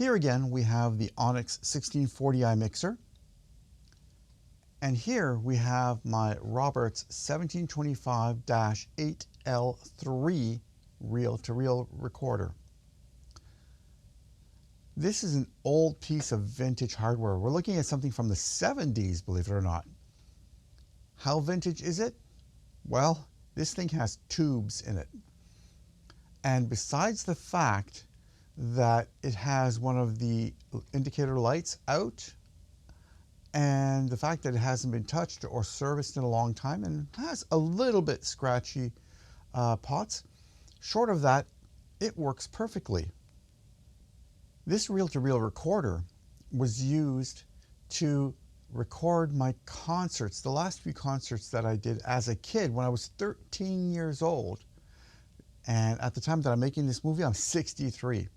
Here again we have the Onyx 1640i mixer, and here we have my Roberts 1725-8L3 reel-to-reel recorder. This is an old piece of vintage hardware. We're looking at something from the 70s, believe it or not. How vintage is it? Well, this thing has tubes in it. And besides the fact that it has one of the indicator lights out, and the fact that it hasn't been touched or serviced in a long time and has a little bit scratchy pots, short of that, it works perfectly. This reel-to-reel recorder was used to record my concerts, the last few concerts that I did as a kid when I was 13 years old. And at the time that I'm making this movie, I'm 63.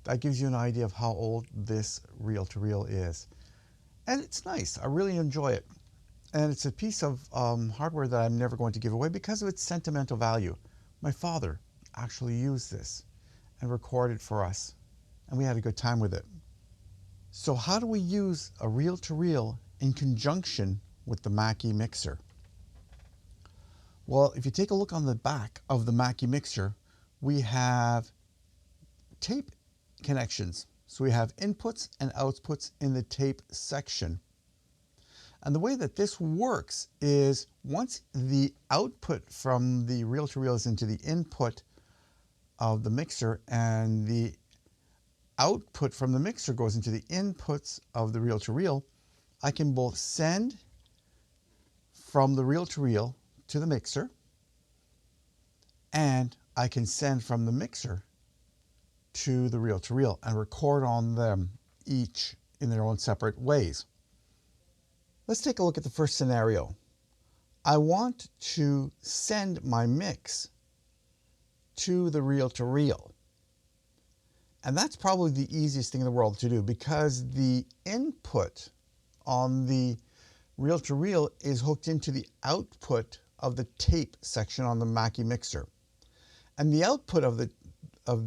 That gives you an idea of how old this reel-to-reel is. And it's nice. I really enjoy it. And it's a piece of hardware that I'm never going to give away because of its sentimental value. My father actually used this and recorded for us, and we had a good time with it. So how do we use a reel-to-reel in conjunction with the Mackie mixer? Well, if you take a look on the back of the Mackie mixer, we have tape connections. So we have inputs and outputs in the tape section. And the way that this works is once the output from the reel-to-reel is into the input of the mixer, and the output from the mixer goes into the inputs of the reel-to-reel, I can both send from the reel-to-reel to the mixer, and I can send from the mixer to the reel-to-reel and record on them each in their own separate ways. Let's take a look at the first scenario. I want to send my mix to the reel-to-reel. And that's probably the easiest thing in the world to do because the input on the reel-to-reel is hooked into the output of the tape section on the Mackie mixer. And the output of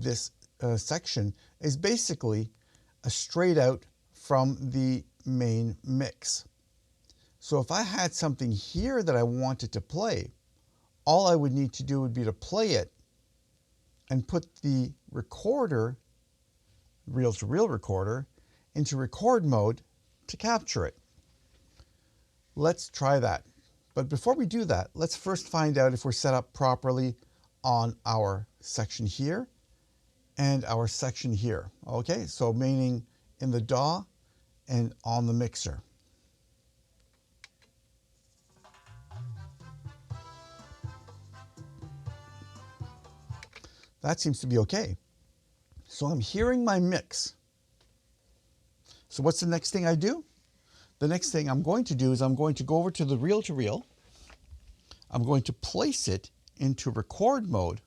this section is basically a straight out from the main mix. So if I had something here that I wanted to play, all I would need to do would be to play it and put the recorder, reel-to-reel recorder, into record mode to capture it. Let's try that. But before we do that, let's first find out if we're set up properly on our section here and our section here. Okay, so meaning in the DAW and on the mixer. That seems to be okay. So I'm hearing my mix. So what's the next thing I do? The next thing I'm going to do is I'm going to go over to the reel-to-reel. I'm going to place it into record mode.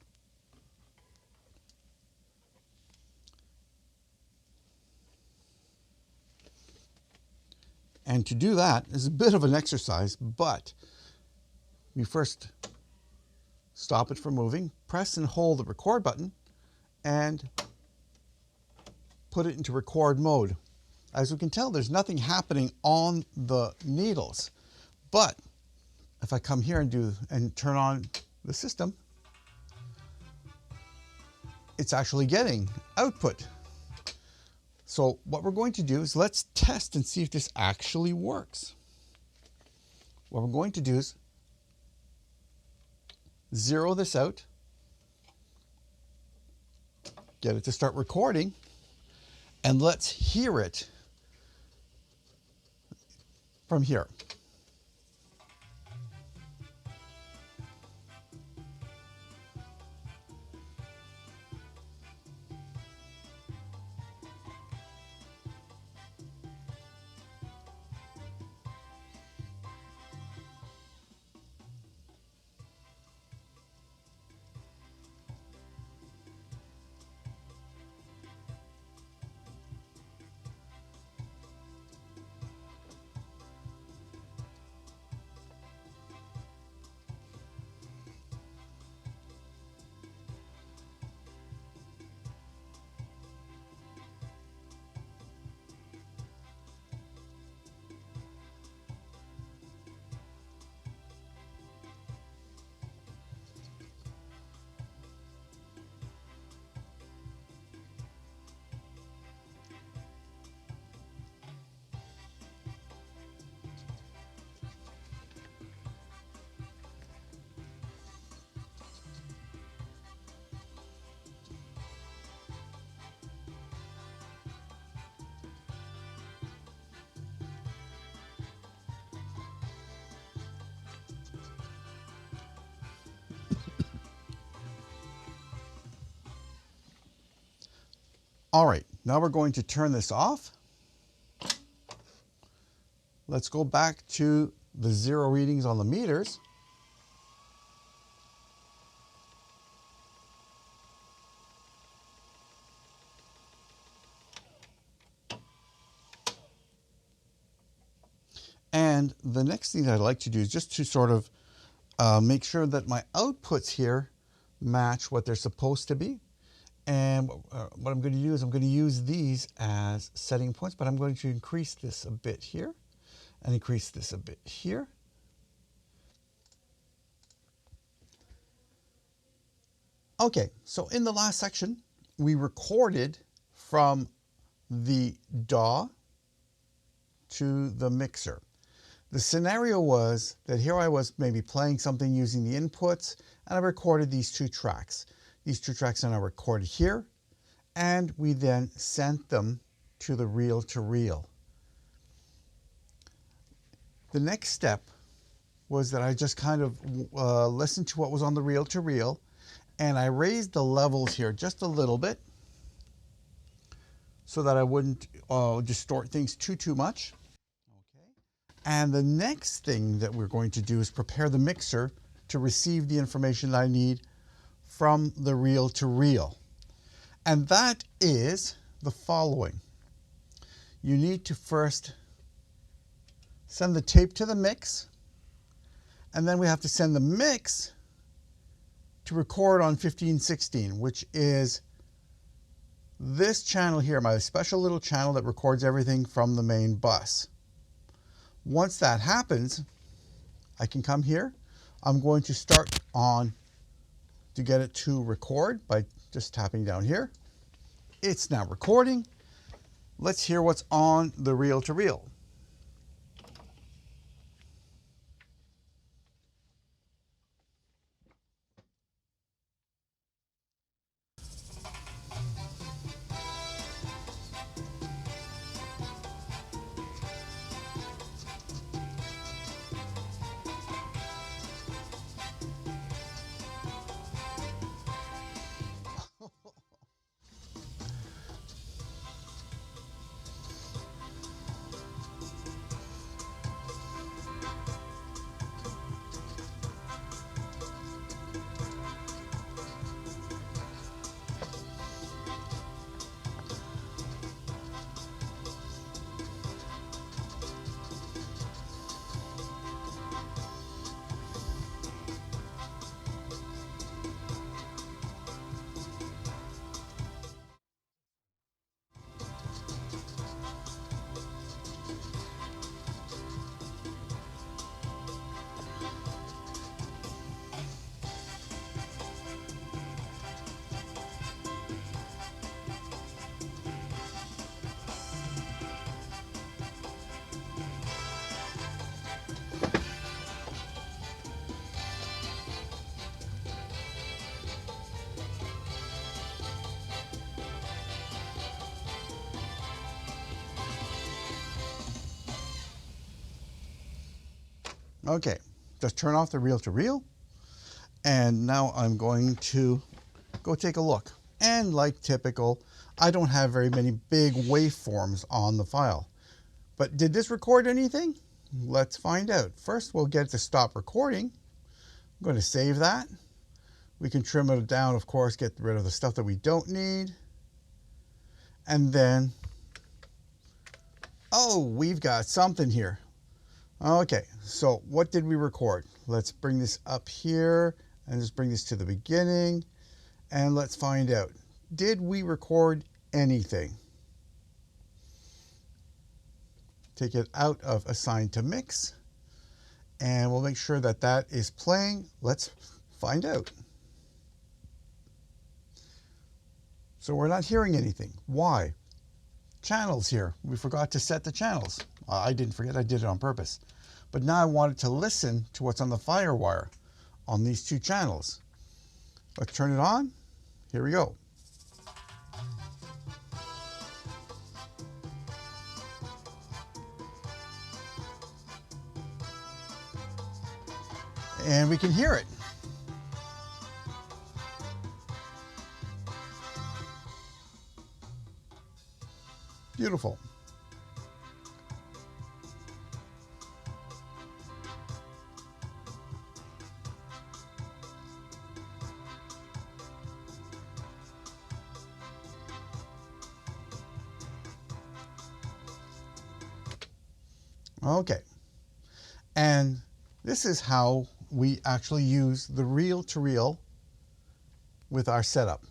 And to do that is a bit of an exercise, but we first stop it from moving, press and hold the record button, and put it into record mode. As we can tell, there's nothing happening on the needles. But if I come here and turn on the system, it's actually getting output. So what we're going to do is let's test and see if this actually works. What we're going to do is zero this out, get it to start recording, and let's hear it from here. All right, now we're going to turn this off. Let's go back to the 0 readings on the meters. And the next thing that I'd like to do is just to sort of make sure that my outputs here match what they're supposed to be. And what I'm going to do is I'm going to use these as setting points, but I'm going to increase this a bit here and increase this a bit here. Okay, so in the last section, we recorded from the DAW to the mixer. The scenario was that here I was maybe playing something using the inputs, and I recorded these 2 tracks. These 2 tracks are now recorded here, and we then sent them to the reel-to-reel. The next step was that I just kind of listened to what was on the reel-to-reel, and I raised the levels here just a little bit so that I wouldn't distort things too much. And the next thing that we're going to do is prepare the mixer to receive the information that I need from the reel-to-reel. And that is the following. You need to first send the tape to the mix, and then we have to send the mix to record on 1516, which is this channel here, my special little channel that records everything from the main bus. Once that happens, I can come here. I'm going to start on to get it to record by just tapping down here. It's now recording. Let's hear what's on the reel-to-reel. Okay, just turn off the reel-to-reel, and now I'm going to go take a look. And like typical, I don't have very many big waveforms on the file. But did this record anything? Let's find out. First, we'll get it to stop recording. I'm going to save that. We can trim it down, of course, get rid of the stuff that we don't need. And then, oh, we've got something here. Okay, so what did we record? Let's bring this up here and just bring this to the beginning, and let's find out. Did we record anything? Take it out of assign to mix, and we'll make sure that that is playing. Let's find out. So we're not hearing anything. Why? Channels here. We forgot to set the channels. I didn't forget, I did it on purpose. But now I wanted to listen to what's on the FireWire on these 2 channels. Let's turn it on. Here we go. And we can hear it. Beautiful. Okay, and this is how we actually use the reel-to-reel with our setup.